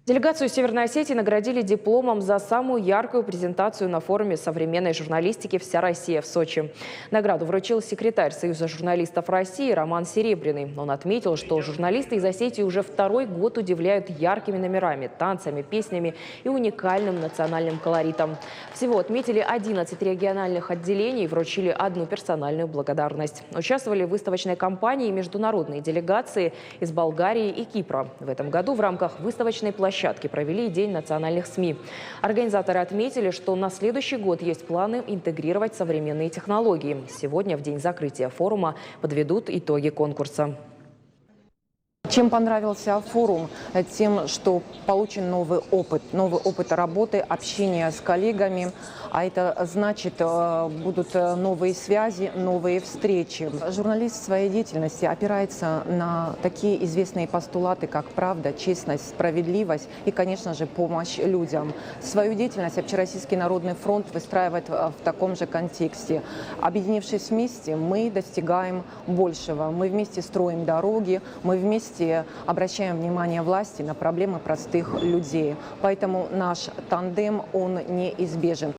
Делегацию Северной Осетии наградили дипломом за самую яркую презентацию на форуме современной журналистики «Вся Россия» в Сочи. Награду вручил секретарь Союза журналистов России Роман Серебряный. Он отметил, что журналисты из Осетии уже второй год удивляют яркими номерами, танцами, песнями и уникальным национальным колоритом. Всего отметили 11 региональных отделений и вручили одну персональную благодарность. Участвовали в выставочной кампании международные делегации из Болгарии и Кипра. В этом году в рамках выставочной площадки провели День национальных СМИ. Организаторы отметили, что на следующий год есть планы интегрировать современные технологии. Сегодня, в день закрытия форума, подведут итоги конкурса. Чем понравился форум? Тем, что получен новый опыт работы, общения с коллегами. А это значит, будут новые связи, новые встречи. Журналист в своей деятельности опирается на такие известные постулаты, как правда, честность, справедливость и, конечно же, помощь людям. Свою деятельность Общероссийский народный фронт выстраивает в таком же контексте. Объединившись вместе, мы достигаем большего. Мы вместе строим дороги, мы вместе обращаем внимание власти на проблемы простых людей. Поэтому наш тандем, он неизбежен.